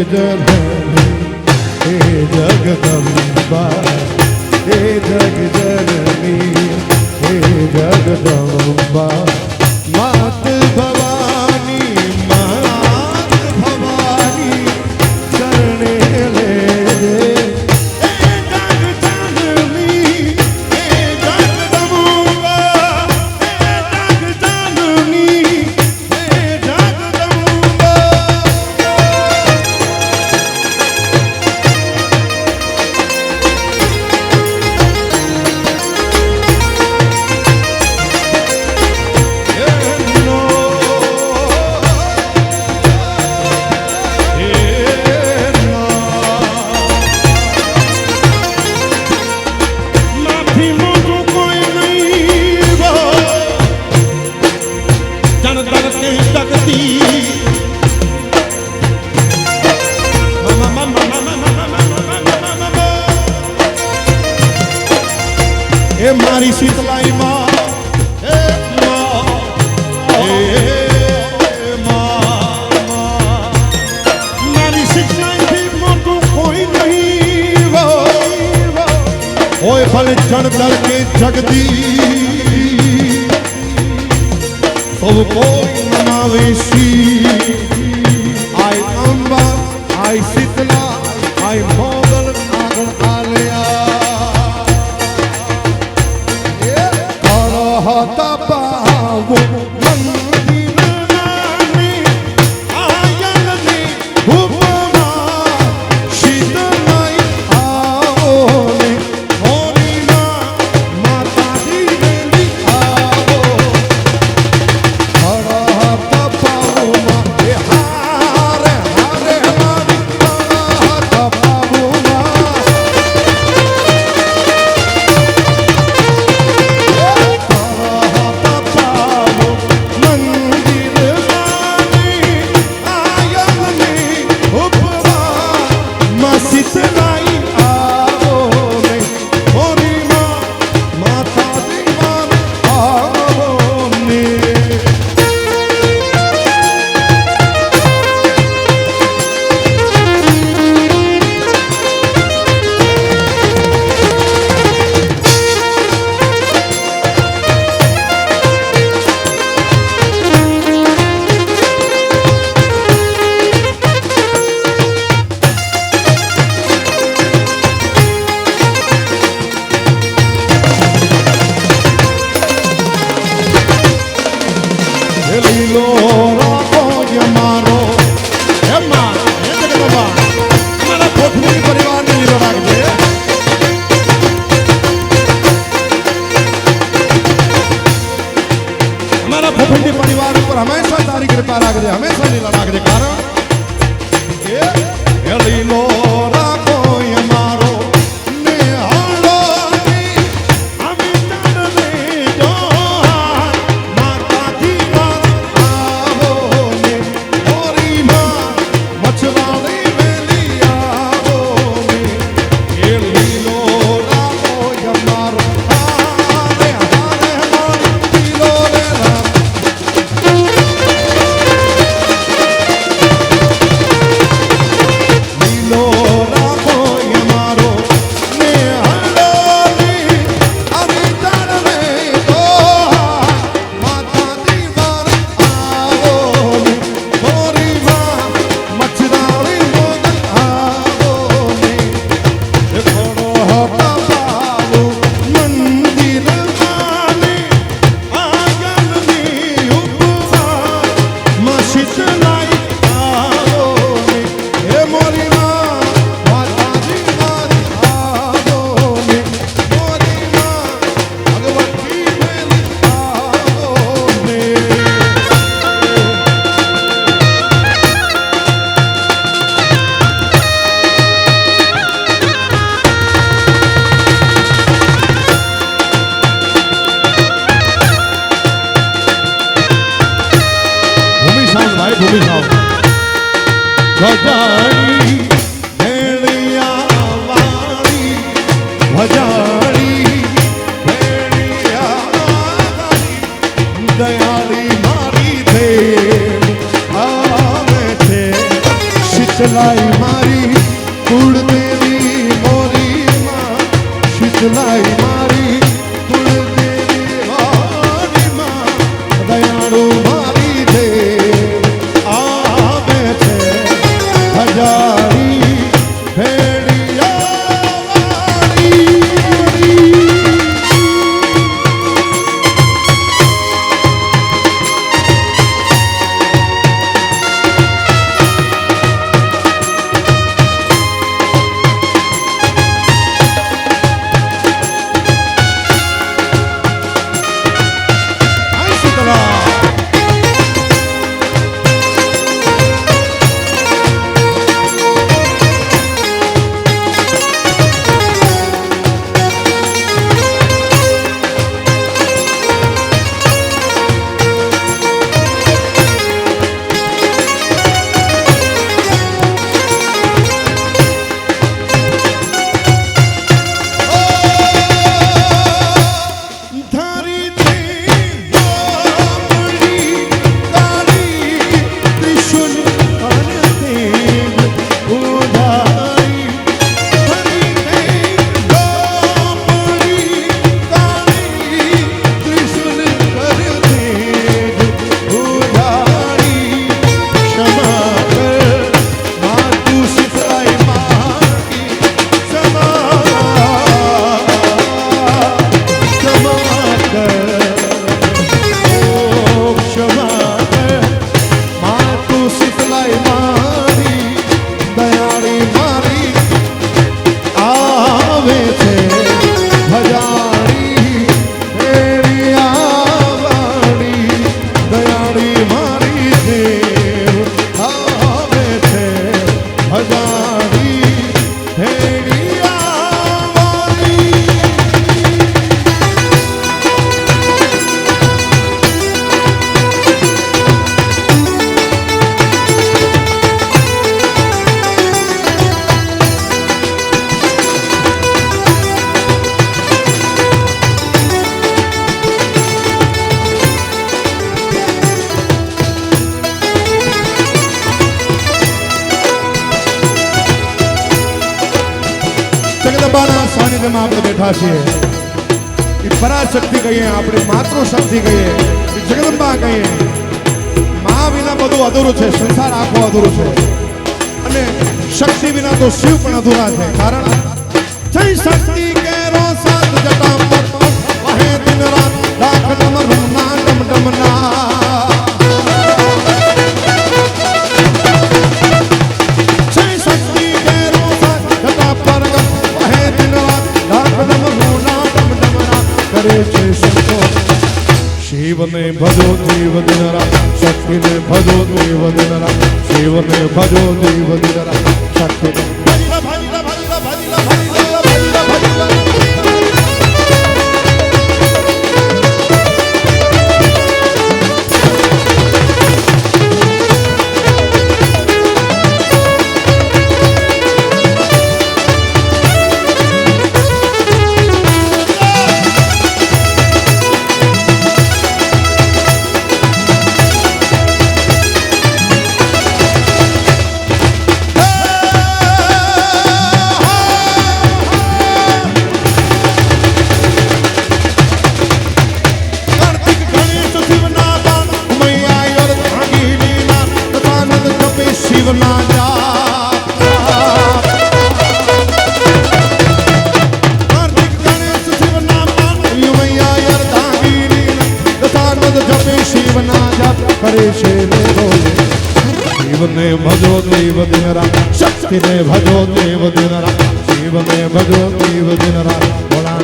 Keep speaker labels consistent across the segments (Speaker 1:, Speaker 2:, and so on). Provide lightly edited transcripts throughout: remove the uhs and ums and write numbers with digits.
Speaker 1: जननी हे जगदम्बा हे जग जननी हे जगदम्बा मात भवानी मात भवानी चरणे ले मारी शीतलाई माँ मारी शीतलाई थी मोटू कोई नहीं वो ओए भले जन दल के जगदी सब कोई मनावेशी आई अम्बा आई शीतला आई मोगल आगन आलिया होता पावो मंदिर नानी आयन नी उपमा शीतलाई आओ ने होरी माँ माता दी बेली आओ होता पावो माँ हारे हारे हमारी होता पावो माँ परिवार पर हमेशा तारी कृपा राख दे हमेशा लीला राख दे कारण ये लीलो राखो ये मारो ने हालो अभी चढ़ दे जो माता दी बात आओ ने होरी माँ मछवाड़ी वेली आओ ने ये लीलो राखो ये मारो हारे हारे हमारी लीलो रे भजाड़ी भेड़िया वाली भजाड़ी भेड़िया वाली दयाली मारी थे आवे थे शीतल शीतलाई मारी कुल देवी मोरी माँ शीतलाई मारी कुल देवी मोरी माँ दयालु मारी दे आवे छे हजारी भेड़िया वाली જગદંબાના સાનિધ્યમાં આપણે બેઠા છીએ એ પરાશક્તિ કહીએ આપણે માતૃશક્તિ કહીએ એ જગદંબા કહીએ મા વિના બધું અધૂરું છે સંસાર આખો અધૂરો છે અને શક્તિ વિના તો શિવ પણ અધૂરા છે કારણ જય શક્તિ કેરો સાત જટા પર વહે દિન રાત લાખ ડમરૂ ના ડમ ડમના शिव ने भजो देव दिन रात शक्ति ने भजो देव दिन रात शिव ने भजो देव दिन रात शक्ति ने भजिला भजिला भजिला भजिला भजिला भजिला भजिला शिव ने भजो देव दिन रात शक्ति ने भजो देव दिन रात शिव ने भजो देव दिन रात बोला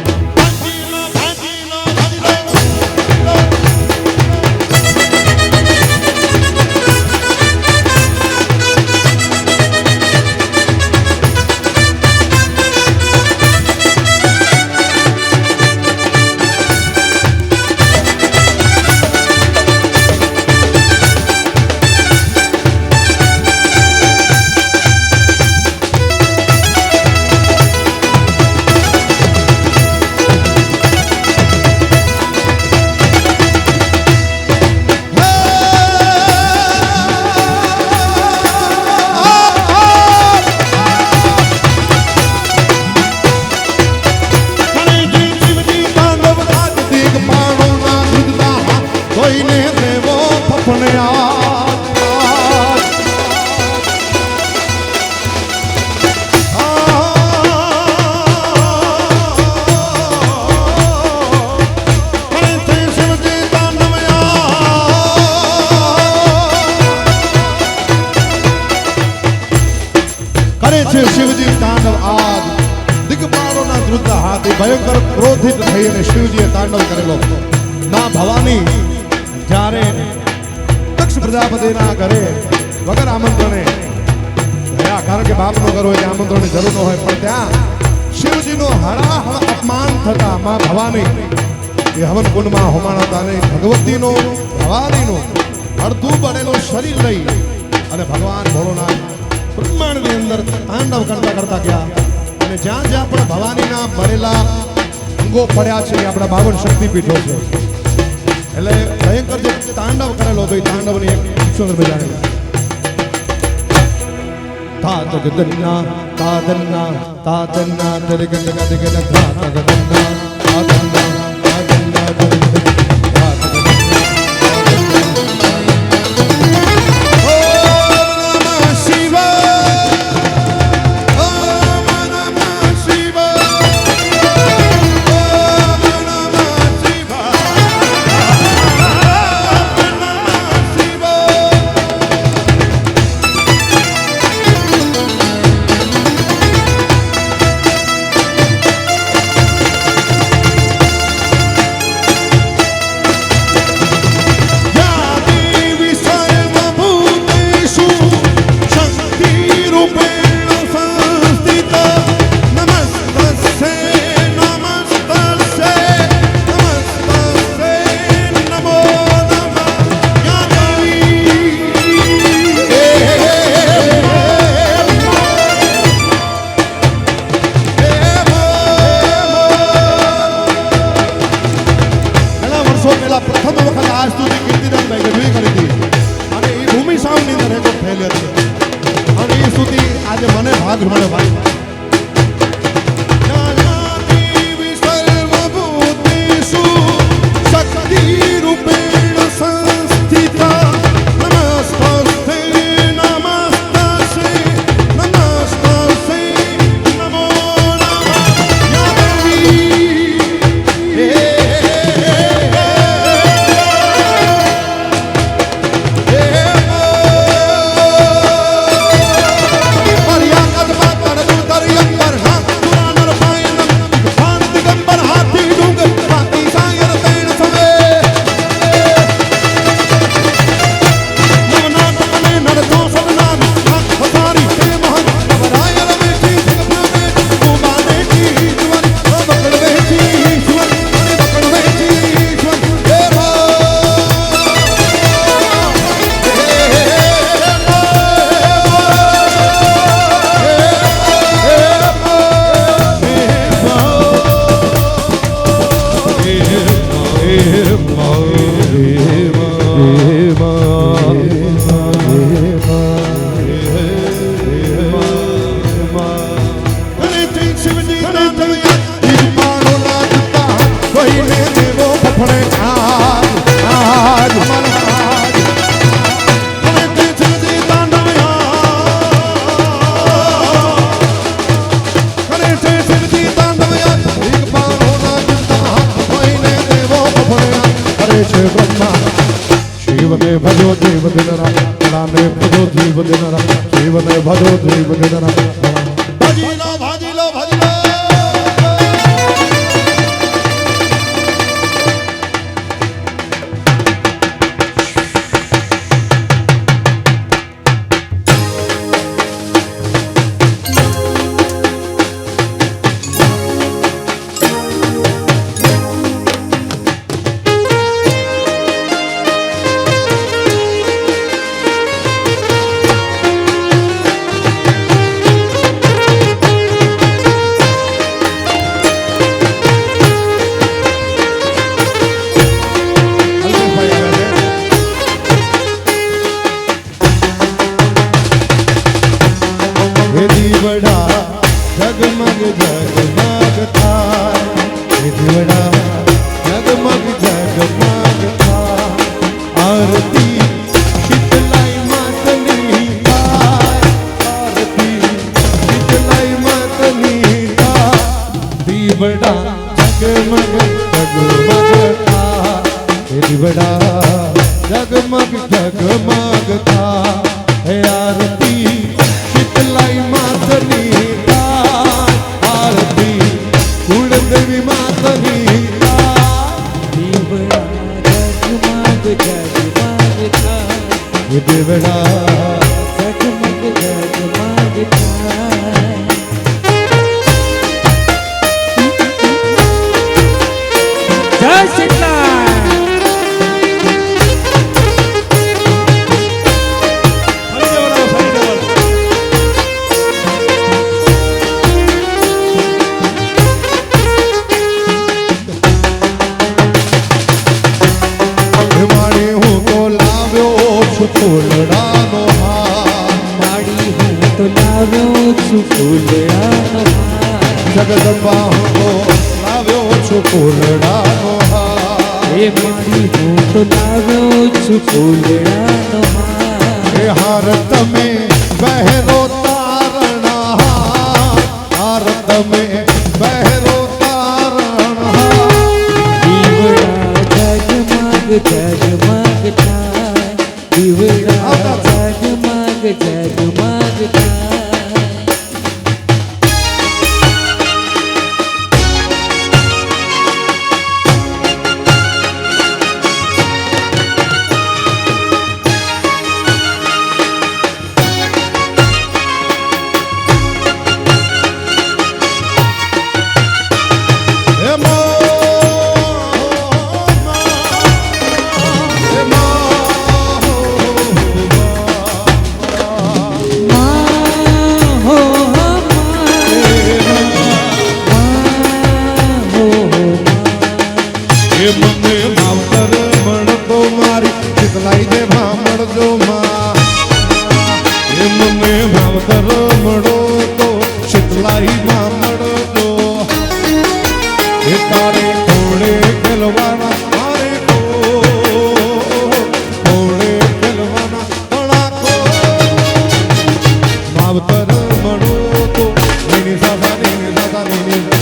Speaker 1: કોઈને દેવો ફફને શિવજી તાંડવ આજ દિગ્પાલોના દ્રુત હાથી ભયંકર ક્રોધિત થઈને શિવજીએ તાંડવ કરેલો માં ભવાની જ્યારે દક્ષ પ્રજાપતિના ઘરે વગર આમંત્રણે ગયા, કારણ કે બાપનો ઘર હોય ત્યાં આમંત્રણની જરૂર ન હોય, પણ ત્યાં શિવજીનો હરાહર અપમાન થતા માં ભવાની એ હવન કુંડમાં હોમાણા હતા અને ભગવતીનો ભવાનીનો અડધું બનેલો શરીર લઈ અને ભગવાન ભોળોનાથ બ્રહ્માંડની અંદર તાંડવ કરતા કરતા ગયા અને જ્યાં જ્યાં પણ ભવાનીના ભરેલા અંગો પડ્યા છે એ આપણા 52 શક્તિપીઠો છે. એટલે ભયંકર જે તાંડવ કરેલો હતો એ તાંડવની એક સુંદર મજાની તાત ગદન્ના તાદન્ના તાદન્ના તરગન ગદગન તાત ગદન્ના તાદન્ના તાદન્ના તરગન શિવને ભજો દેવ દિનરા રામે ભજો દેવ દિનરા શિવને ભજો દેવ દિનરા ભજી લો ભજી લો ભજી લો દીવડા જગમગ જગમગ થા હે આરતી શીતલાઈ માતની થાય આરતી કુળદેવી માતની
Speaker 2: દીવડા જગમગ જગમગ થાય
Speaker 1: હે દીવડા
Speaker 2: જગમગ જગમગ થાય જય શીતલા
Speaker 1: ફૂલડાનો હાર
Speaker 2: માડી હું તો લાવ્યો છું ફૂલડાનો હાર
Speaker 1: જગદંબા હું તો લાવ્યો છું ફૂલડાનો હાર
Speaker 2: હે માડી હું તો લાવ્યો છું ફૂલડાનો હાર
Speaker 1: હે હાર તમે બહેરો તારણા હાર તમે બહેરો તારણા
Speaker 2: દીવડા જગમગ જગમગ થાય દીવડા જગમગ જગમગ થાય
Speaker 1: મને માવતર મળતો મારી શીતલાઈ દે ભામણજો માં એ મને માવતર મળો તો શીતલાઈ માં મળજો એ તારે કોળે ખેલવાના મારે કોળે ખેલવાના તળાકો માવતર મળો તો નીની સાસા નીની
Speaker 2: મળો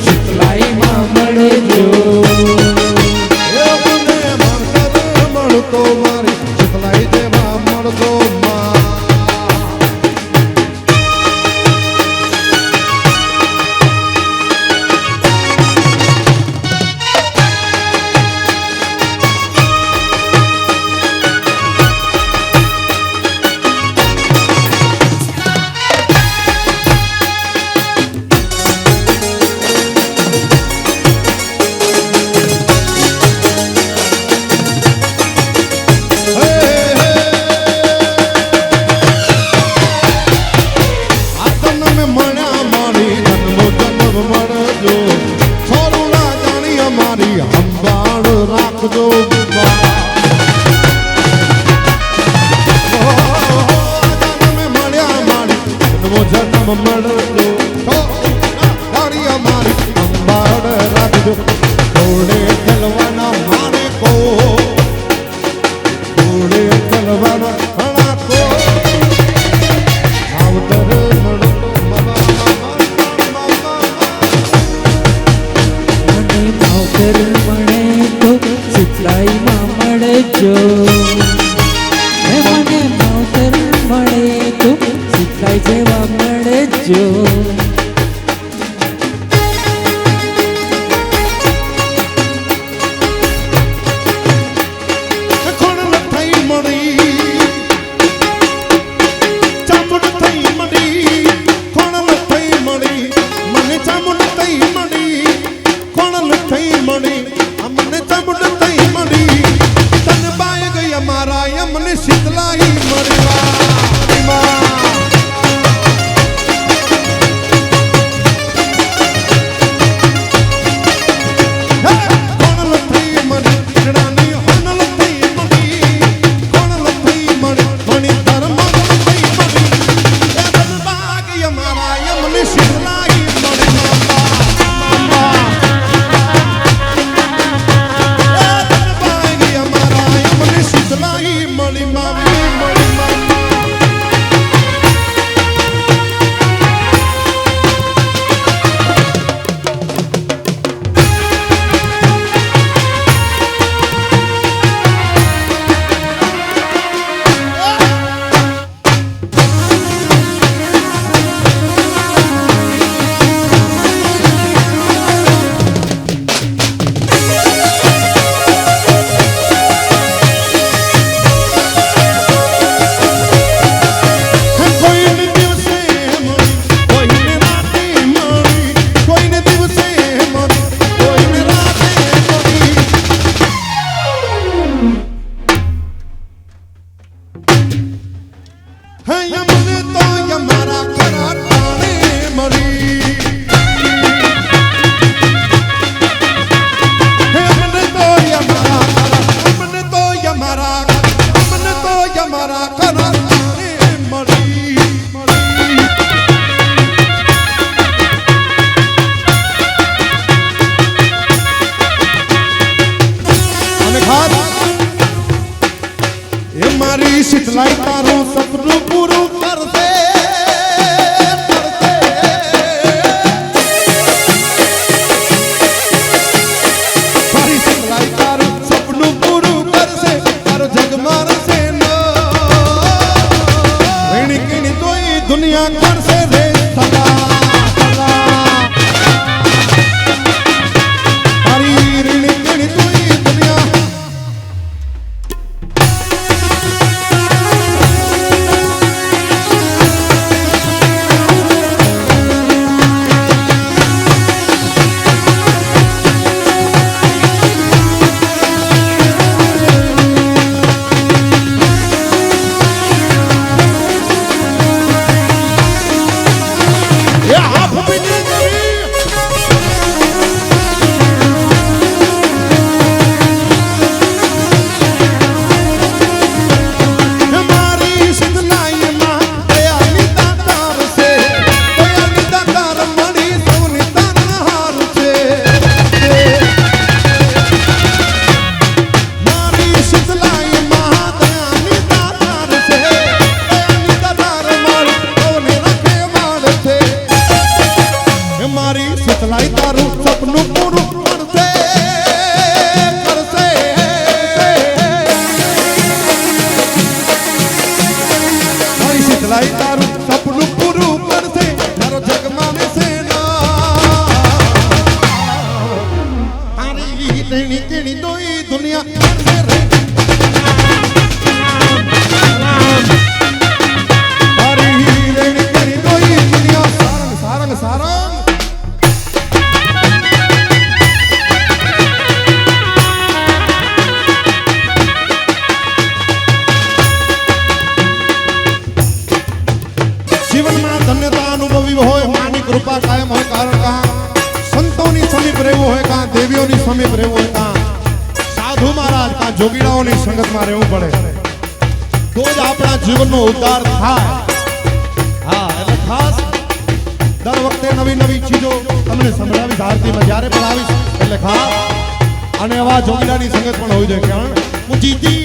Speaker 2: શીતલાઈ માં મળજો
Speaker 1: મળતો મારી શીતલાઈ દેવા મળતો અંબાડ રાખજો મળ્યા મારી જન્મ મળજો તારી અમારી અંબાડ રાખજો ઘોડે ખેલવાના મારે ઘોડે ખેલવાના ઘણા કો આવતર મળતો
Speaker 2: મને માવતર મળે તો શીતલાઈ માં મળજો મને માવતર મળે તો શીતલાઈ જેવા મળજો
Speaker 1: શીતલાઈ મળવા શીતલાઈ તારું સપનું પૂરું કરશે મારી શીતલાઈ તારું સપનું પૂરું કરશે તારો જગ મારશે નો રેણી કીણી તોય દુનિયા કરશે રે સદા મારી રેણી કીણી તોય દુનિયા શીતલાઈ તારું સપનું પૂરું કરશે કરશે મારી શીતલાઈ તારું સપનું પૂરું કરશે તારો જગ માનશે મારી તેણી તેણી તોય દુનિયા કરશે રે મારી તેણી તેણી તોય દુનિયા સારંગ સારંગ સારંગ જીવનમાં ધન્યતા અનુભવી હોય માની કૃપા કાયમ હોય કારણ કા સંતોની સમીપ રહેવું હોય કા દેવીઓની સમીપ રહેવું હોય કા સાધુ મહારાજ કા જોગીડાઓની સંગતમાં રહેવું પડે તો જ આપણા જીવનનો ઉદ્ધાર થાય હા એટલે ખાસ દર વખતે નવી નવી ચીજો તમને સંભળાવી આરતીમાં જ્યારે પણ આવીશ એટલે ખાસ અને એવા જોગીડાની સંગત પણ હોવી જોઈએ કારણ જીતી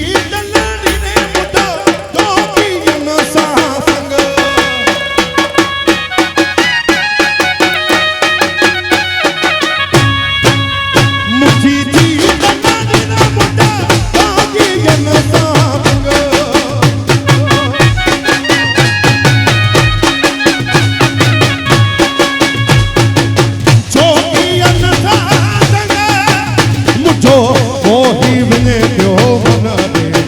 Speaker 1: મોહી વિને પ્યો મન રે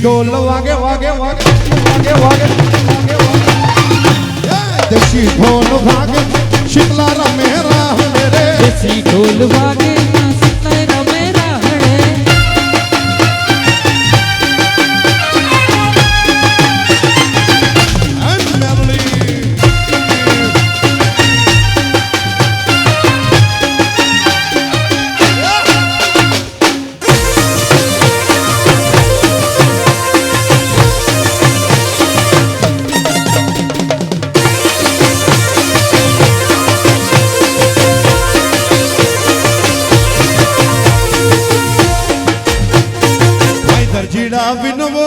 Speaker 1: ઢોલ વાગે વાગે વાગે વાગે વાગે દેશી ઢોલ વાગે શીતલા રમે રાહડે રે
Speaker 2: દેશી ઢોલ વાગે માં શીતલા રમે રાહડે
Speaker 1: જીડા વિનવો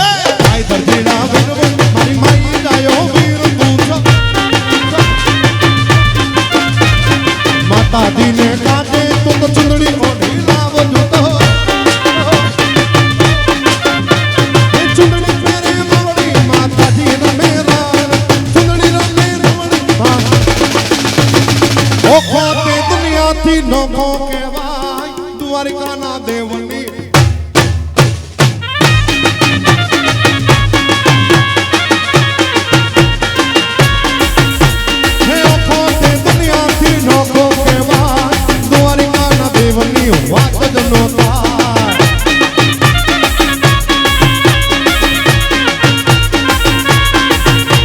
Speaker 1: આઈ દરજીડા વિનવો મારી માઈ જાયો વીર તું માતાજી ને કાજે તું તો ચુંદડી ઓઢી લાવજો તો ચુંદડી મેરે મોડી માતાજી રમે રાણ ચુંદડી રમે રમણી ઓખો તે દુનિયાથી નોખો કહેવાય દ્વારિકાના દેવની હે ઓખો તે દુનિયાથી નોખો કહેવાય દ્વારિકાના દેવની વાત જ નો થાય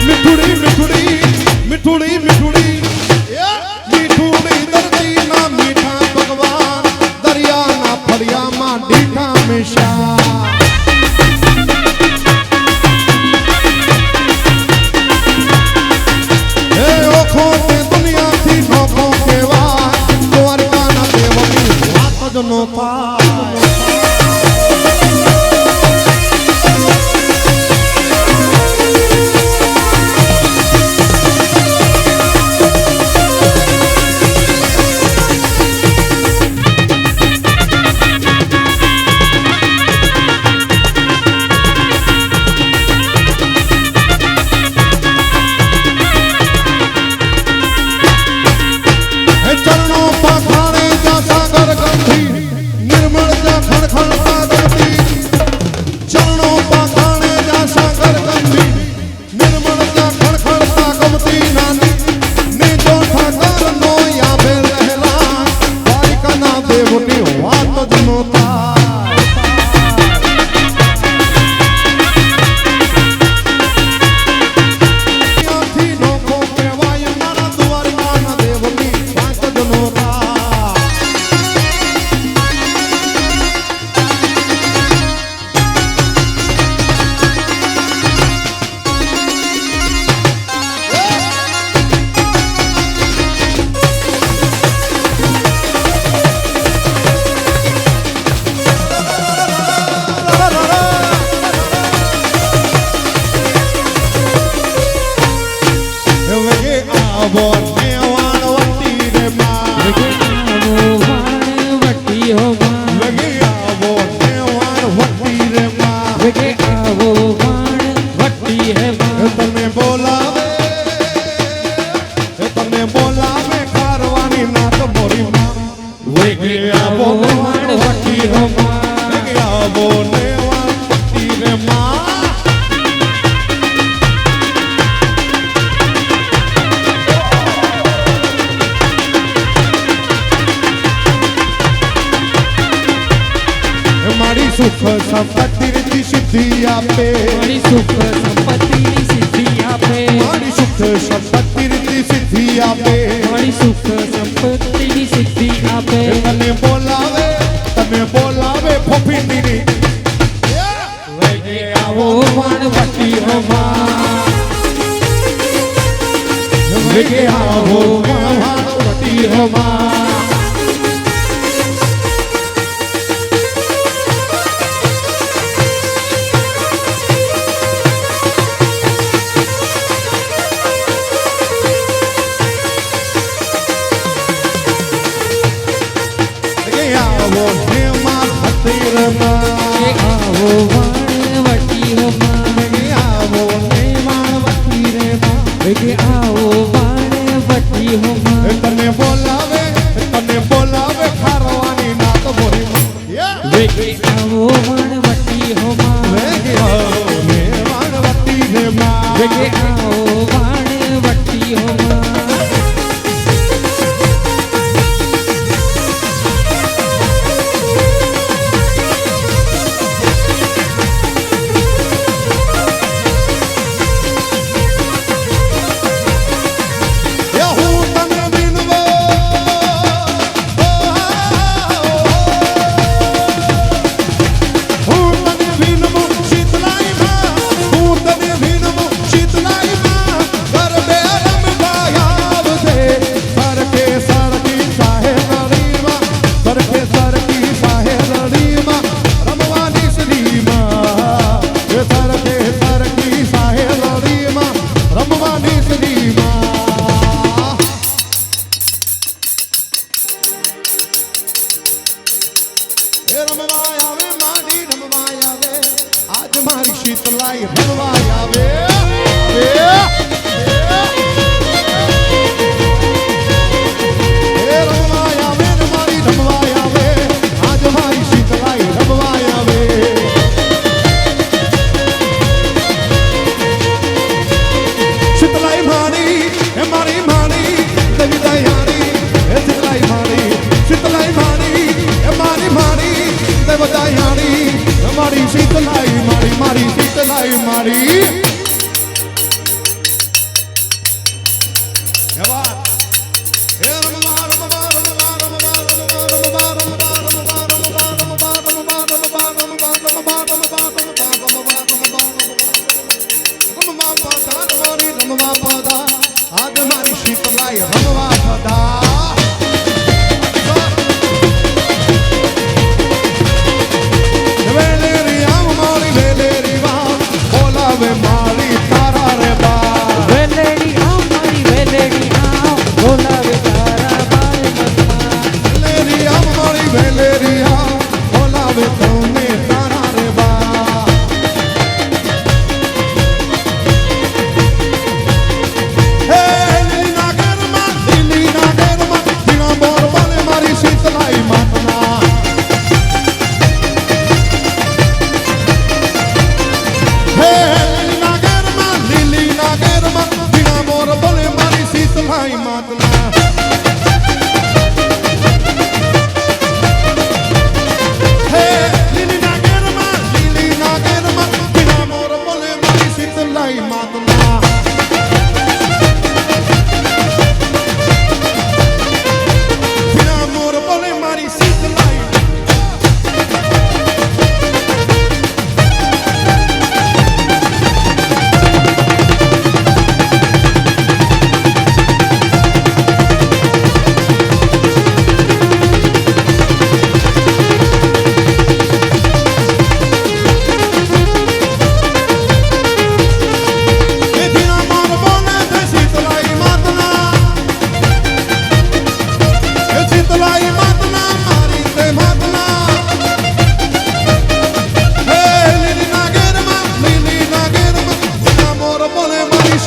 Speaker 1: મીઠુડી મીઠુડી મીઠુડી મીઠુડી મીઠુડી દર્દી ના મીઠા ભગવાન દરિયાના ફળિયામાં ડીઠા મિશા હે ઓખો તે દુનિયાથી નોખો કહેવાય દ્વારકાના દેવની વાત જ નો થાય ચરણો પખાણે જા સાગર ગંભીર નિર્મળ જા ખણખણ સાગરતી ચરણો પખાણે જા સાગર ગંભીર નિર્મળ જા ખણખણ સાગમતી નાની ને જો ઠાકર નો યાબે રહેલા દ્વારિકાના દેવની વાત જ નો થાય ત્યાંથી નોખો કહેવાય મારા દ્વારકાના દેવની વાત જ નો થાય વેગે આવો ને વાણવતી રે માં
Speaker 2: વેગે આવો વાણવટી હો માં
Speaker 1: વેગે આવો ને વાણવતી રે માં
Speaker 2: વેગે આવો વાણવટી હે માં
Speaker 1: તમે બોલાવે કારવાની નાત મોરી માં
Speaker 2: વેગે આવો વાણવટી હો માં
Speaker 1: વેગે આવો ને વાણવતી રે માં મારી સુખ સંપત્તિ રીતિ સિદ્ધિ આપે
Speaker 2: મારી સુખ સંપત્તિની સિદ્ધિ આપે
Speaker 1: મારી સુખ સંપત્તિ રીતિ સિદ્ધિ આપે
Speaker 2: મારી સુખ સંપત્તિની સિદ્ધિ આપે
Speaker 1: તને બોલાવે ફોફીની
Speaker 2: વેગે આવો વાણવટી હો માં
Speaker 1: વેગે આવો વાણવટી હો માં આવો હે માં હતીર માં
Speaker 2: વેગે આવો વાણવટી હો માં
Speaker 1: આવો હે વાણવતી રે માં
Speaker 2: વેગે આવો વાણવટી હો માં
Speaker 1: તને બોલાવે ખારવાની નાત મોરી માં
Speaker 2: વેગે આવો વણવટી હો માં
Speaker 1: વેગે આવો ને વાણવટી હે માં
Speaker 2: વેગે આવો વણવટી હો માં
Speaker 1: શીતલાઈ રમવાય આવે રમવાય આવે ને મારી રમવાય આવે આજ મારી શીતલાઈ રમવાય આવે શીતલાઈ મારી એ મારી મારી દેવી દયાળી એ શીતલાઈ મારી શીતલાઈ મારી એ મારી મારી દેવ દયાળી મારી શીતલાઈ મારી મારી શીતલાઈ મારી એવા હે રમવા રમવા રમવા રમવા રમવા રમવા રમવા રમવા રમવા રમવા રમવા રમવા રમવા રમવા પાદા મારી રમવા પાદા આજ મારી શીતલાઈ રમવા પાદા મારી તારા રે બા
Speaker 2: વેલેડી આ મારી વેલેડી આ બોલાવે તારા બાય મનમાં
Speaker 1: વેલેરી આ મારી વેલેરી આ બોલાવે તમને તારા રે બા હે લીલી નાગરમાં ધીણા બોર બોલે મારી શીતલાઈ માતના હે શીતલાઈ માતના હે લીલી નાગેરમાં બિના મોર બોલે મારી શીતલાઈ માતના બિના મોર બોલે મારી શીતલાઈ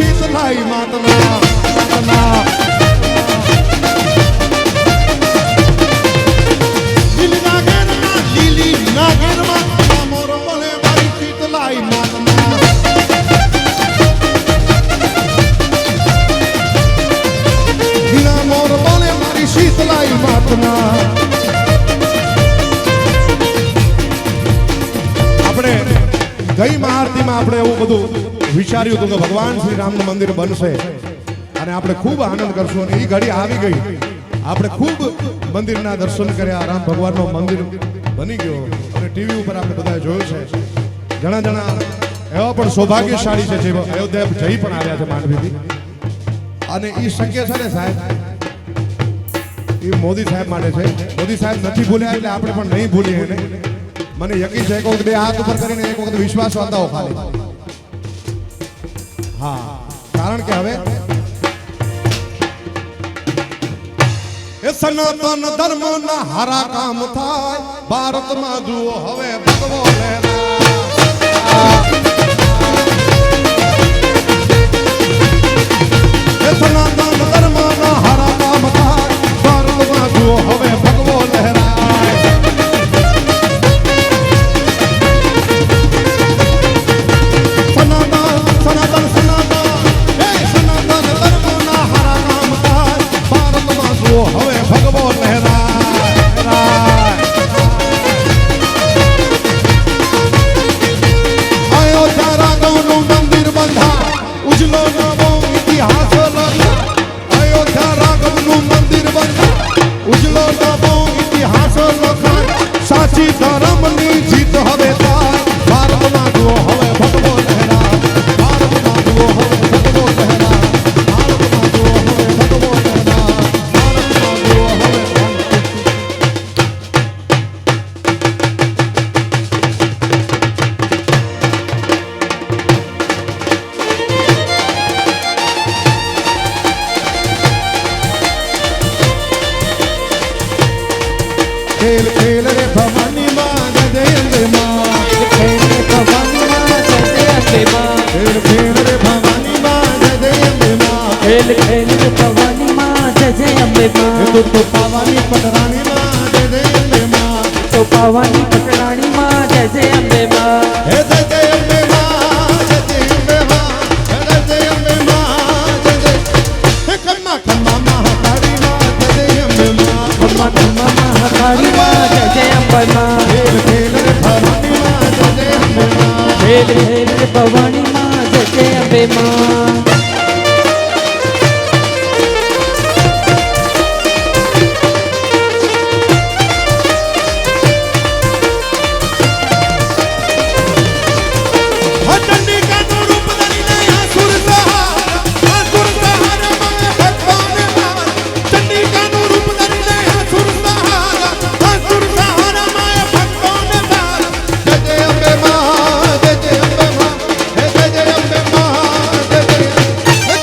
Speaker 1: શીતલાઈ માતના લીલી નાગેરમાં મોર બોલે મારી શીતલાઈ માતના લીલા મોર બોલે મારી શીતલાઈ માતના આપણે ગઈ મહાઆરતીમાં આપણે એવું બધું વિચાર્યું હતું કે ભગવાન શ્રી રામનું મંદિર બનશે અને આપણે ખૂબ આનંદ કરશું અને એ ઘડી આવી ગઈ આપણે ખૂબ મંદિરના દર્શન કર્યા રામ ભગવાનનું મંદિર બની ગયો અને ટીવી ઉપર આપણે બધા જોયું છે ઘણા જણા એવા પણ સૌભાગ્યશાળી છે જે અયોધ્યા જઈ પણ આવ્યા છે માંડવીથી અને એ શક્ય છે ને સાહેબ એ મોદી સાહેબ માટે છે મોદી સાહેબ નથી ભૂલ્યા એટલે આપણે પણ નહીં ભૂલીએ એને મને યકીન છે એક વખત બે હાથ ઉપર કરીને એક વખત વિશ્વાસ વાતાવો ખાલી હા કારણ કે હવે એ સનાતન ધર્મ ના હારા કામ થાય ભારતમાં જુઓ હવે ભગવો એ સનાતન ધર્મ ના હારા કામ થાય ભારતમાં જુઓ હવે ભગવો લહેરાય સાચી ધર્મની જીત હવે થાય ભારતમાં જુઓ હવે ભગવો લહેરા ભારતમાં જુઓ હવે ભગવો લહેરા ભારતમાં જુઓ હવે ભગવો લહેરા ભારતમાં જુઓ હવે ખેલ ખેલ રે ભવાની માં જય અંબે માં
Speaker 2: ખેલ રે ભવાની માં જય અંબે માં
Speaker 1: ખેલ ખેલ રે ભવાની માં જય અંબે માં
Speaker 2: ખેલ ખેલ રે ભવાની માં જય અંબે માં
Speaker 1: તું તો પાવાની પટરાણી માં જય અંબે માં
Speaker 2: તો પાવાની પટરાણી માં જય અંબે માં
Speaker 1: હે જય અંબે માં જય અંબે માં હે જય અંબે માં જય હે કમ્મા કમ્મા મહાકાળી માં જય અંબે માં
Speaker 2: ખમ્મા ખમ્મા મહાકાળી માં જય અંબે માં
Speaker 1: ખેલ ખેલ રે ભવાની માં જય અંબે માં
Speaker 2: ખેલ ખેલ રે ભવાની માં જય અંબે માં
Speaker 1: ચંડિકાનું રૂપ ધરીને આસુર સહાર માં ભગવાને માર ચંડિકાનું રૂપ ધરીને આસુર સહાર માં ભગવાને માર જય અંબે માં જય અંબે માં હે જય અંબે માં જય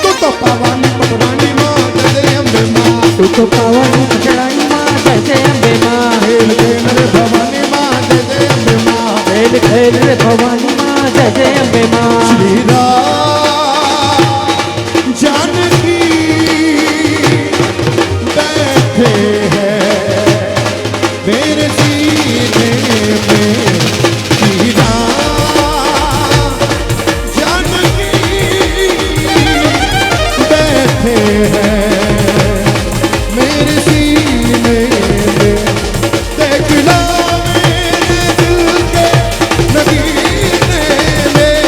Speaker 1: તું તો પાવાની પટરાણી માં જય અંબે માં
Speaker 2: તું તો પાવાની પટરાણી માં જય અંબે માં
Speaker 1: ખેલ ખેલ રે ભવાની માં જય અંબે માં
Speaker 2: ખેલ ખેલ રે ભવાની માં જય અંબે માં
Speaker 1: श्री राम जानकी बैठे हैं मेरे सीने में श्री राम जानकी बैठे हैं मेरे सीने में देख लो मेरे दिल के नगीने में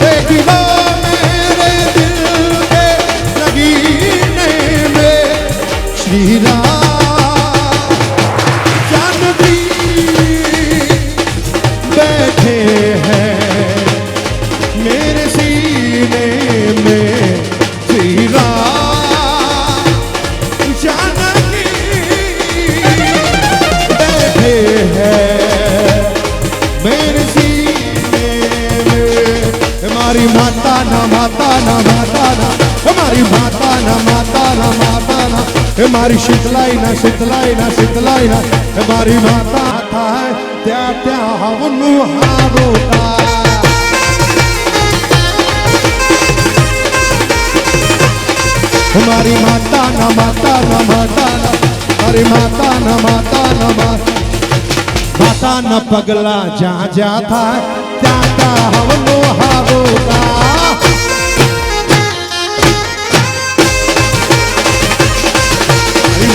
Speaker 1: देख लो मेरे दिल के नगीने में श्री राम जानकी बैठे हैं मेरे सीने में श्री राम जानकी बैठे हैं मेरे सीने में हमारी माता ना माता ना माता ना हमारी माता ना माता ना माता ना हमारी शीतलाई ना शीतलाई ना शीतलाई ना हमारी माता था त्या त्या हवनु हारोता हमारी माता ना माता ना माता ना हमारी माता ना माता ना माता न पगला जा जा था त्या त्या हवनु हारोता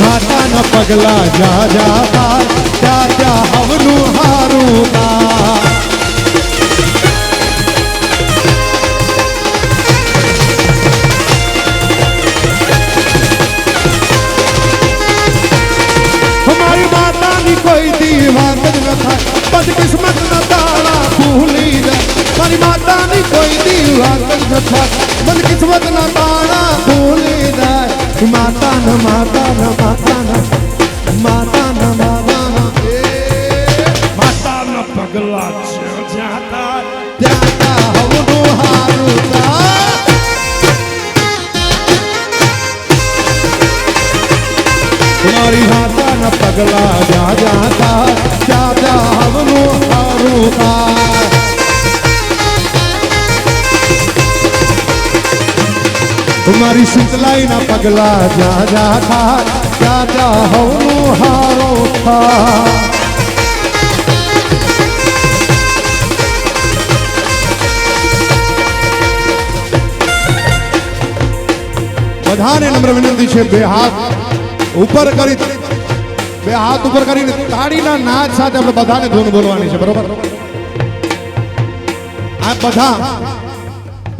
Speaker 1: माता न पगला जा जा था त्या त्या हवनु हारोता हमारी माता नी कोई दीवान न था बदकिस्मत न ताड़ा भूली जा हमारी माता नी कोई दीवान न था बदकिस्मत न ताड़ा भूली जा माता न माता न माता न माता न माता न माता न पगला जाता जाता हवनु हारुता तुम्हारी माता न पगला जा जाता जा जा हवनु हारुता तुम्हारी शीतलाई न पगला जा जाता जा जा हवनु हारुता બધાને નમ્ર વિનંતી છે બે હાથ ઉપર કરી બે હાથ ઉપર કરીને તાળીના નાદ સાથે આપણે બધાને ધૂન બોલવાની છે બરોબર આ બધા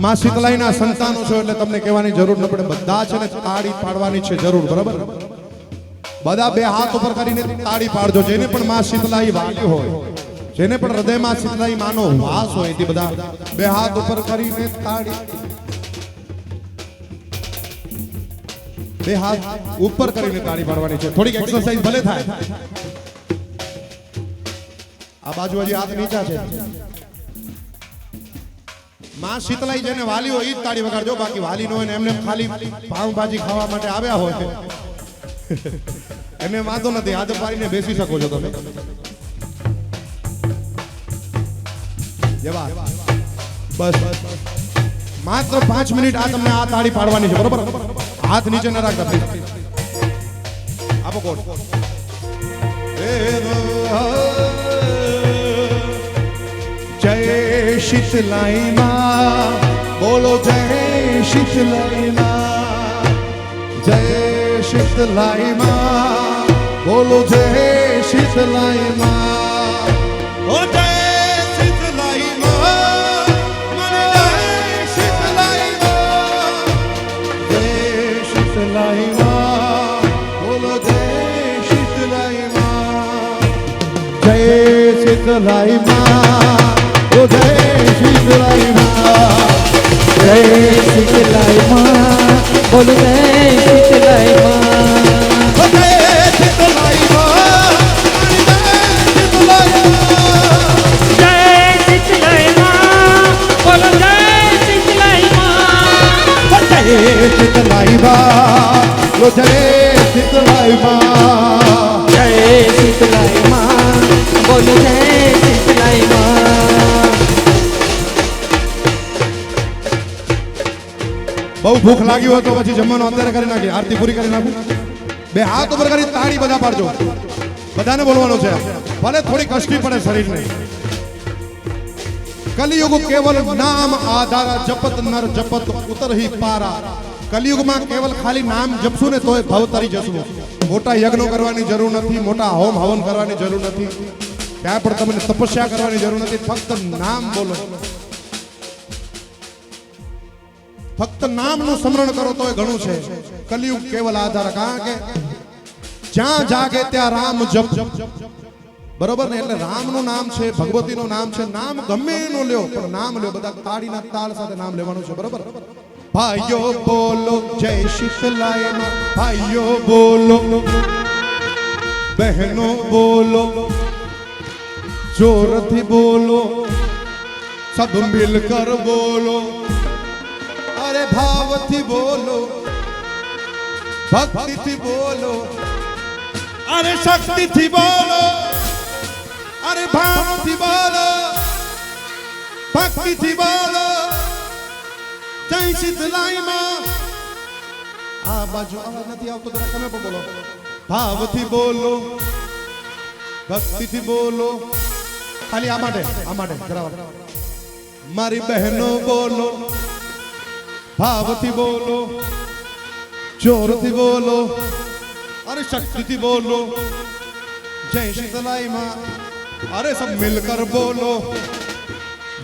Speaker 1: માં શીતલાઈના સંતાનો છો એટલે તમને કહેવાની જરૂર ન પડે બધા છે ને તાળી પાડવાની છે જરૂર બરાબર બધા બે હાથ ઉપર કરીને તાળી પાડજો. જેને પણ માં શીતલાઈ વાલી હોય, જેને પણ હૃદયમાં શીતલાઈ માનો વાસ હોય, તે બધા બે હાથ ઉપર કરીને તાળી, બે હાથ ઉપર કરીને તાળી પાડવાની છે. થોડીક એક્સરસાઇઝ ભલે થાય. આ બાજુ હજી હાથ નીચા છે. માં શીતલાઈ જેને વાલી હોય ઈ જ તાળી વગાડજો. બાકી વાલી નો હોય ને એમને ખાલી પાવભાજી ખાવા માટે આવ્યા હોય એને વાંધો નથી. હાથ પાડીને બેસી શકો છો તમે. જેવા બસ માત્ર 5 મિનિટ આ તમને આ તાળી પાડવાની છે. બરોબર? હાથ નીચે ન રાખતા પ્લીઝ. આપો કોડ. જય શીતલાઈ માં, બોલો જય શીતલાઈ માં, જય શીતલાઈ માં, બોલો જય શીતલાઈ માં, ઓ જય શીતલાઈ માં, મને જય શીતલાઈ માં, જય શીતલાઈ માં, બોલો જય શીતલાઈ માં, જય શીતલાઈ માં, ઓ જય શીતલાઈ માં,
Speaker 2: જય શીતલાઈ માં, બોલો જય શીતલાઈ માં,
Speaker 1: જય શીતલાઈ માં,
Speaker 2: જય શીતલાઈ માં, બોલો જય શીતલાઈ માં,
Speaker 1: જય શીતલાઈ માં, ઓ જય શીતલાઈ માં,
Speaker 2: જય શીતલાઈ માં, બોલો જય શીતલાઈ માં.
Speaker 1: બહુ ભૂખ લાગી હોય તો પછી જમવાનું અત્યારે કરી નાખીએ. આરતી પૂરી કરી નાખું. બે હાથ ઉપર કરી તાળી બધા પાડજો. બધાને બોલવાનું છે. ભલે થોડી કષ્ટી પડે શરીરને. કલિયુગ કેવલ નામ આધાર, જપત નર જપત ઉતરહી પારા. કલિયુગમાં કેવલ ખાલી નામ જપશું ને તોય ભવ તરી જશું. મોટા યજ્ઞો કરવાની જરૂર નથી, મોટા હોમ હવન કરવાની જરૂર નથી, ત્યાં પણ તમને તપસ્યા કરવાની જરૂર નથી. ફક્ત નામ બોલો, ફક્ત નામનું સ્મરણ કરો તો ઘણું છે. કલિયુગ કેવલ આધાર. કારણ કે જ્યાં જાગે ત્યાં રામ જપ. બરોબર ને? એટલે રામનું નામ છે, ભગવતીનું નામ છે. નામ ગમે એનું લ્યો, પણ નામ લ્યો. બધા તાળીના તાળ સાથે નામ લેવાનું છે. બરોબર? ભાઈઓ બોલો જય શીતલાઈ માં, ભાઈઓ બોલો, બહેનો બોલો, જોરથી બોલો, સબ મિલકર બોલો, અરે ભાવથી બોલો, ભક્તિથી બોલો, અરે શક્તિથી બોલો, અરે ભાવથી બોલો, ભક્તિથી બોલો, જય શીતલાઈ માં. આ બાજુ અવાજ નથી આવતો, જરા તમે પણ બોલો. ભાવથી બોલો, ભક્તિથી બોલો. ખાલી આ માટે જરા મારી બહેનો બોલો, ભાવથી બોલો, જોરથી બોલો, અરે શક્તિથી બોલો, જય શીતલાઈ માં. અરે સબ મિલકર બોલો,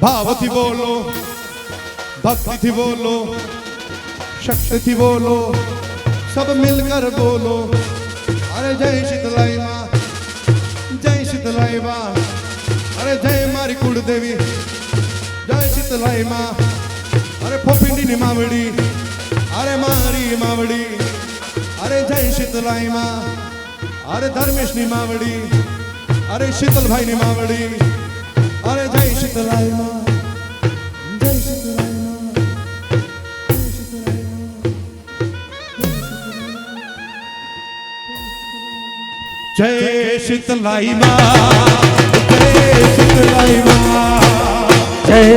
Speaker 1: ભાવથી બોલો, ભક્તિથી બોલો, શક્તિથી બોલો, સબ મિલકર બોલો. અરે જય શીતલાઈ માં, જય શીતલાઈ માં. અરે જય મારી કુળદેવી, જય શીતલાઈ માં. અરે ફોફિંડીની માવડી, અરે મારી માવડી, અરે જય શીતલાઈ માં. અરે ધર્મેશની માવડી, અરે શીતલભાઈની માવડી, અરે જય શીતલાઈ માં, જય શીતલાઈ માં, જય શીતલાઈ માં, જય શીતલાઈ માં, જય શીતલાઈ માં,
Speaker 2: જય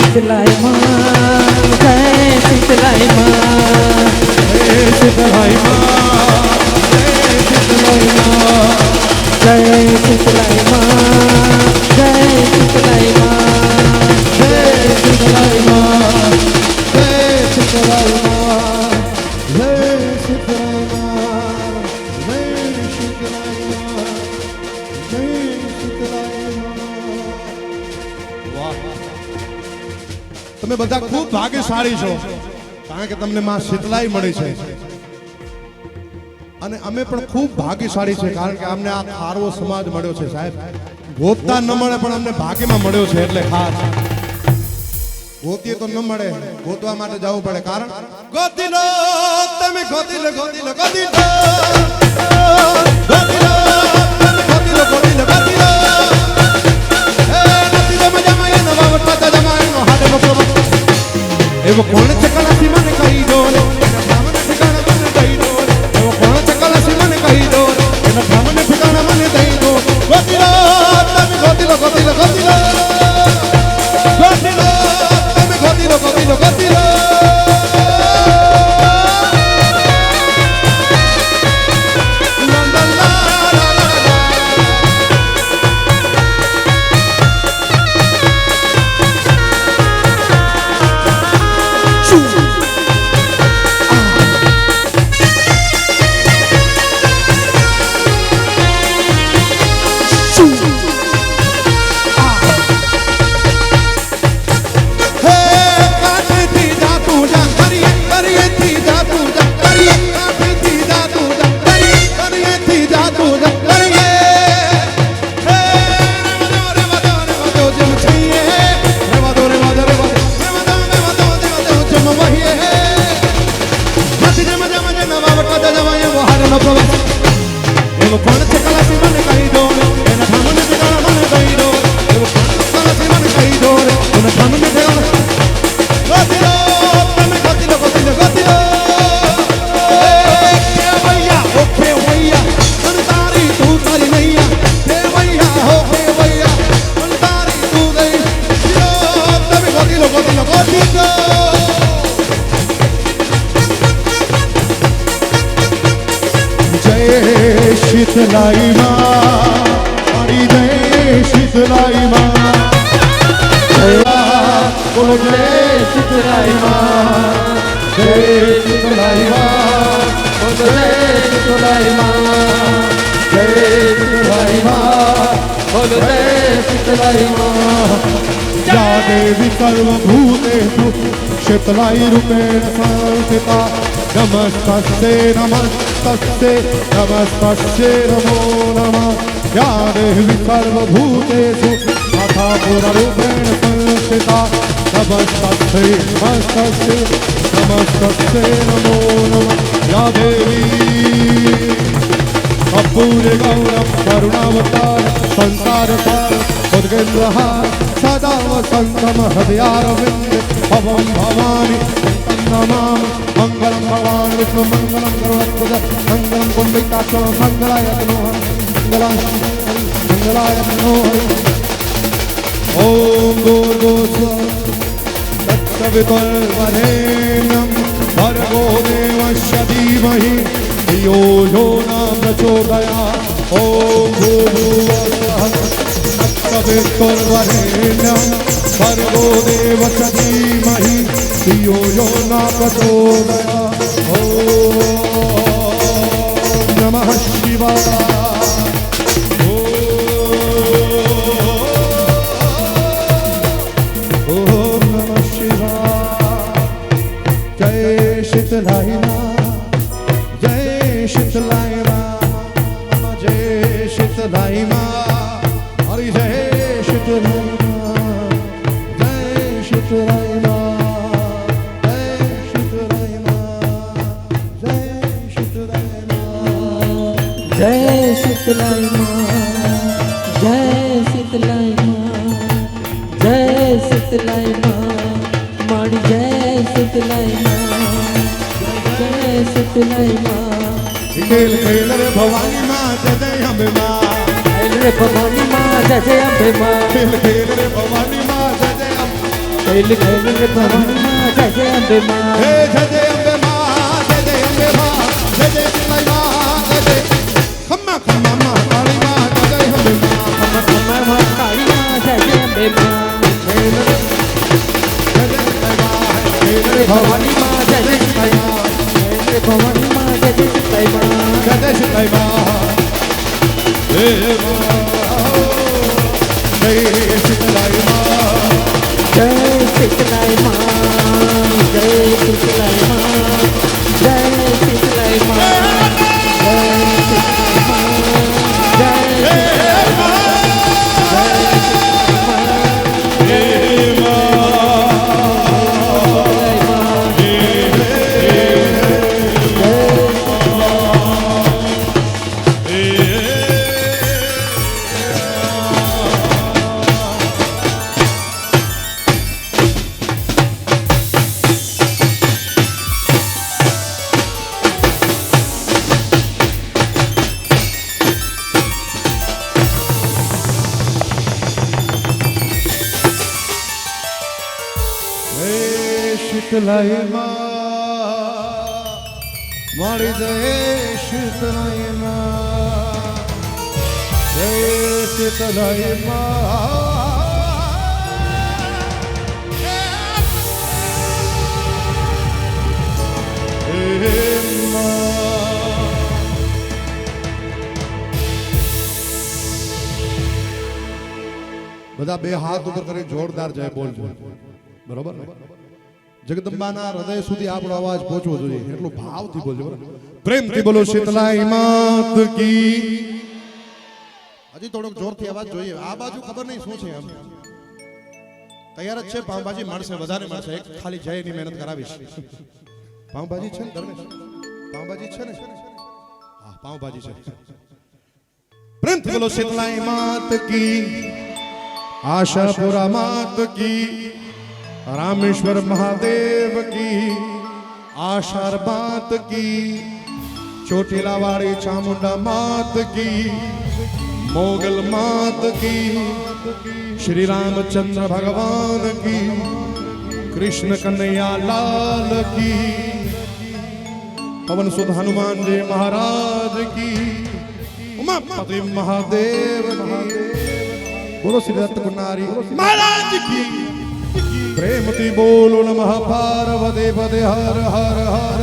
Speaker 2: શીતલાઈ માં, જય શીતલાઈ માં,
Speaker 1: જય શીતલાઈ માં, જય શીતલાઈ માં,
Speaker 2: જય શીતલાઈ માં, જય શીતલાઈ માં,
Speaker 1: જય શીતલાઈ માં, જય શીતલાઈ માં, જય શીતલાઈ માં, જય શીતલાઈ માં, જય શીતલાઈ માં. વાહ! તમે બધા ખૂબ ભાગ્યશાળી છો, કારણ કે તમને માં શીતલાઈ મળી છે. અને અમે પણ ખૂબ ભાગ્યશાળી છે કારણ કે અમને આ ખારવો સમાજ મળ્યો છે સાહેબ ગોતતા ન મળે પણ અમને ભાગ્યમાં મળ્યો છે એટલે ખાસ ગોતીએ તો ન મળે ગોતવા માટે જવું પડે કારણ ગોતી લો તમે ગોતી લો ગોતી લો ગોતી લો ગોતી લો તમે ગોતી લો ગોતી લો ગોતી લો એ નથી તો મજામાં એ નવા વટતા જમાનો હાડે બપરો એવો કોણ છે કલાસી મને કહી દો એના સામને ઠિકાણા મને દઈ દો એવો કોણ છે કલાસી મને કહી દો એના સામને ઠિકાણા મને દઈ દો ગોતી લો તમે ગોતી લો ગોતી લો ગોતી લો ગોતી લો તમે ગોતી લો ગોતી લો ગોતી લો शीतलाई माँ हरी जय शीतलाई माँ बोलो जय शीतलाई माँ जय शीतलाई माँ बोलो जय शीतलाई माँ जय शीतलाई माँ बोलो जय शीतलाई माँ या देवी सर्वभूतेषु शीतलाई रूपेण संस्थिता नमस्तस्यै नमस्तस्यै नमस्तस्यै नमो नमः या देवी सर्वभूतेषु तथा पुररूपेण संस्थिता नमस्तस्यै नमस्तस्यै नमस्तस्यै नमो नमः या देवी कपूरे गौरव करुणावतार संसारसार उद्गेन्द्रहार सदा वसन्तम हृदयारविन्द भवं भवानी नमामि मंगलम भगवान विष्णु मंगलम गरुड़ध्वज मंगलम कुंभिकाक्ष मंगलाय तनो मंगलाय तनो ओम भूर्भुवः तत्सवितुर्वरेण्यं भर्गो देवस्य धीमहि धियो यो न प्रचोदयात् ओम भूर्भुवः तत्सवितुर्वरेण्यं भर्गो देवस्य धीमहि धियो यो न प्रचोदयात् ओम नमः शिवाय ओम नमः शिवाय जय शीतलाई माँ जय शीतलाई माँ जय शीतलाई माँ हरि जय शीतलाई माँ जय शीतलाई माँ
Speaker 2: जय शीतलाई माँ जय शीतलाई माँ जय शीतलाई माँ माड़ी जय शीतलाई माँ जय शीतलाई माँ
Speaker 1: खेल खेल रे भवानी माँ जय जय अम्बे माँ
Speaker 2: खेल रे भवानी माँ जय जय अम्बे माँ
Speaker 1: खेल खेल रे भवानी माँ जय जय अम्बे
Speaker 2: खेल खेल रे भवानी माँ जय जय अम्बे माँ
Speaker 1: हे जय जय अम्बे माँ जय जय अम्बे माँ जय जय शीतलाई माँ जय जय खम्मा खम्मा माँ काली माँ जय जय अम्बे माँ
Speaker 2: खम्मा खम्मा माँ काली माँ जय जय अम्बे माँ
Speaker 1: खेल रे जय जय शीतलाई माँ खेल रे
Speaker 2: भवानी माँ जय जय शीतलाई माँ खेल रे भवानी माँ जय जय शीतलाई माँ
Speaker 1: जय जय शीतलाई माँ हे माँ जय शीतलाई माँ
Speaker 2: जय शीतलाई माँ जय शीतलाई माँ
Speaker 1: શીતલાઈ મારી જય શીતલાઈ જય શીતલાઈ બધા બે હાથ ઉપર કરી જોરદાર જય બોલજો બરોબર ને જગદંબાના હૃદય સુધી આપણો અવાજ પહોંચવો જોઈએ એટલું ભાવથી બોલજો પ્રેમથી બોલો શીતલાઈ માત કી હજી થોડોક જોરથી અવાજ જોઈએ આ બાજુ ખબર નહીં શું છે એમ તૈયાર જ છે પાવભાજી મળશે વધારે મળશે એક ખાલી જયની મહેનત કરાવીશ પાવભાજી છે ને ધર્મેશ પાવભાજી છે ને હા પાવભાજી છે પ્રેમથી બોલો શીતલાઈ માત કી आशापुरा मात की रामेश्वर महादेव की आशार बात की चोटीला वाड़ी चामुंडा मात की मोगल मात की श्री रामचंद्र भगवान की कृष्ण कन्हैया लाल की पवन सुत हनुमान जी महाराज की उमापति महादेव बोलो श्री दत्त कुमारी महाराज की प्रेमती बोलो नमः पार्वती पदे हर हर हर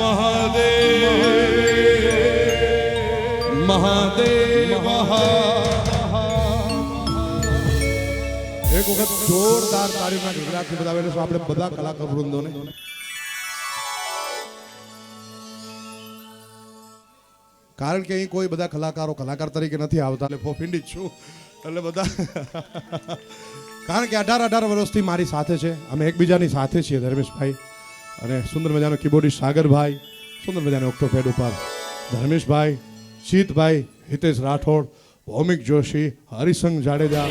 Speaker 1: महादेव महादेव एक वक्त जोरदार तारीफना ગુજરાતથી બતાવેલો છે આપણે બધા કલાકાર વૃંદોને કારણ કે અહીં કોઈ બધા કલાકારો કલાકાર તરીકે નથી આવતા એટલે ફોફિંડી છું એટલે બધા કારણ કે 18 વર્ષથી મારી સાથે છે અમે એકબીજાની સાથે છીએ ધર્મેશભાઈ અને સુંદર મજાનો કીબોર્ડિસ્ટ સાગરભાઈ સુંદર મજાનો ઓક્ટોપેડ ઉપર ધર્મેશભાઈ शीतभाई हितेश राठौड़ भौमिक जोशी हरिसंग जाडेजा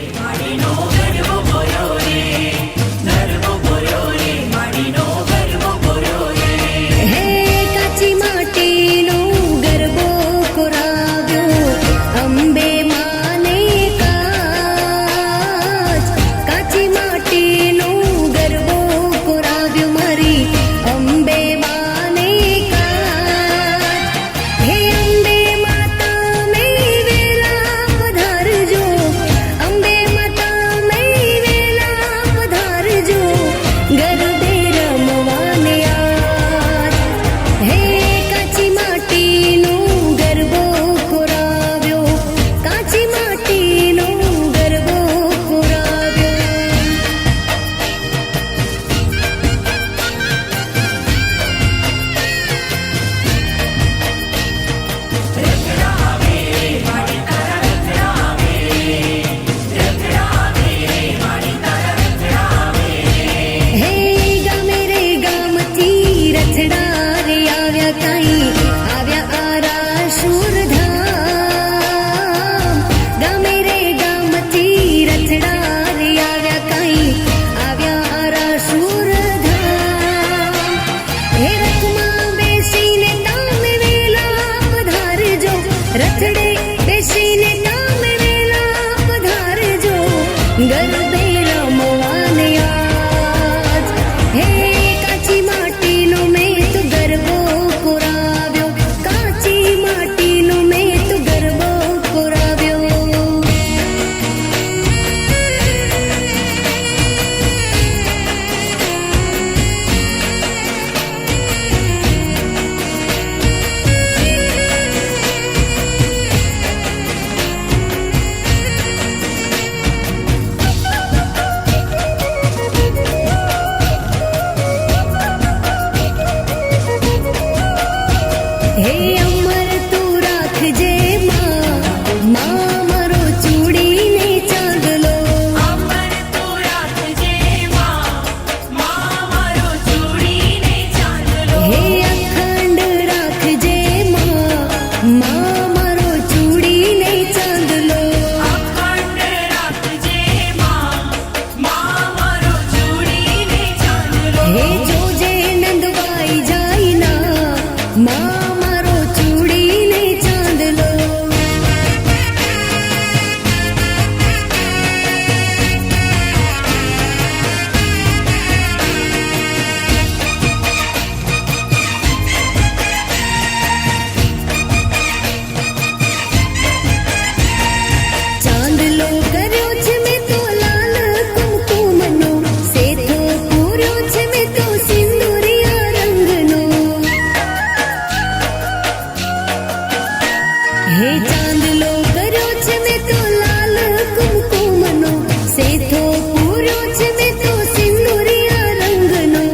Speaker 3: હે ચાંદલો કર્યો છે મેં તો લાલ કુમકુમનો, સેથો પૂર્યો છે મેં તો સિંદુરિયા રંગનો.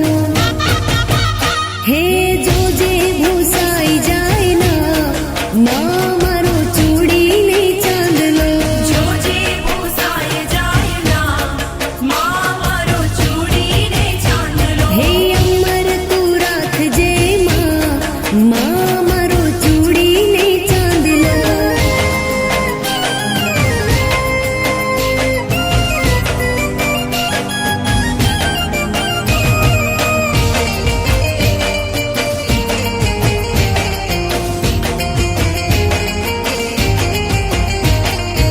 Speaker 3: હે જોજે ભૂસાઈ જાય ના માં મારો ચૂડીને ચાંદલો.
Speaker 4: જોજે ભૂસાય જાય ના માં મારો ચૂડીને ચાંદલો.
Speaker 3: હે અમર તું રાખજે માં મારો ચૂડીને ચાંદલો.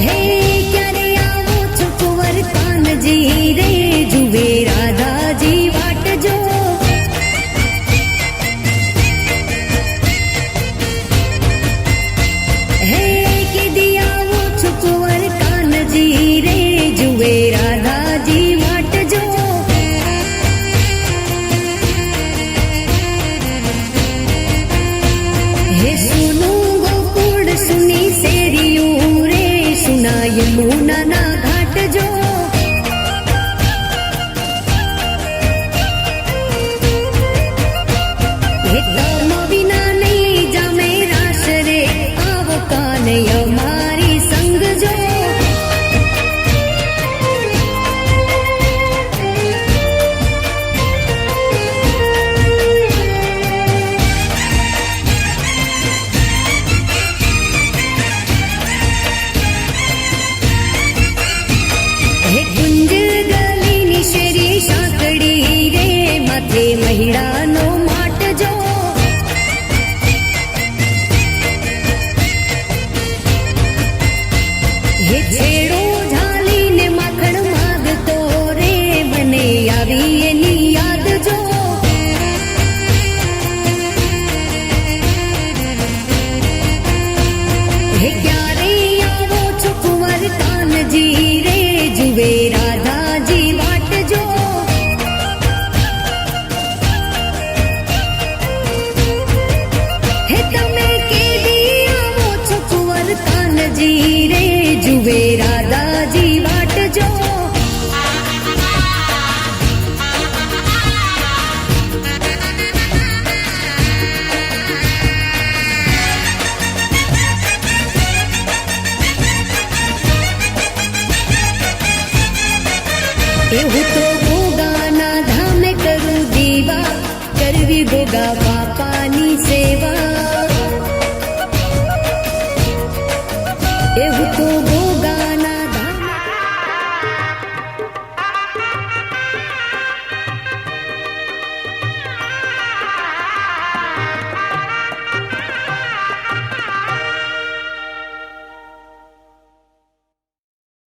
Speaker 3: હે ક્યારે આવો છો કુંવર કાનજી રે, જુએ રાધાજી વાટ જો. હે કીધી આવો છો કુંવર કાનજી રે, જુએ રાધાજી વાટ જો. હે સુનું ગોકુળ સુની શેરીયું રે, સુના યમુનાના ઘાટ જો. હે તમ વિના નહીં જામે રાસ રે, આવો કાનૈયા મારી સંગ જો. હે કુંજ ગલીની શેરી સાંકડી રે, માથે મહિડાનો માટ જો. હે છેડો ઝાલીને માખણ માગતો રે, મને આવી એની યાદ જો. હે ક્યારે આવો છો કુંવર કાનજી રે, જુએ રાધાજી વાટ જો. હે તમે કેદી આવો છો કુંવર કાનજી રે, જુએ રાધાજી વાટ જો. એવું તો ગોગાના ધામે કરું દીવા, કરવી ગોગા બાપાની સેવા. એવું તો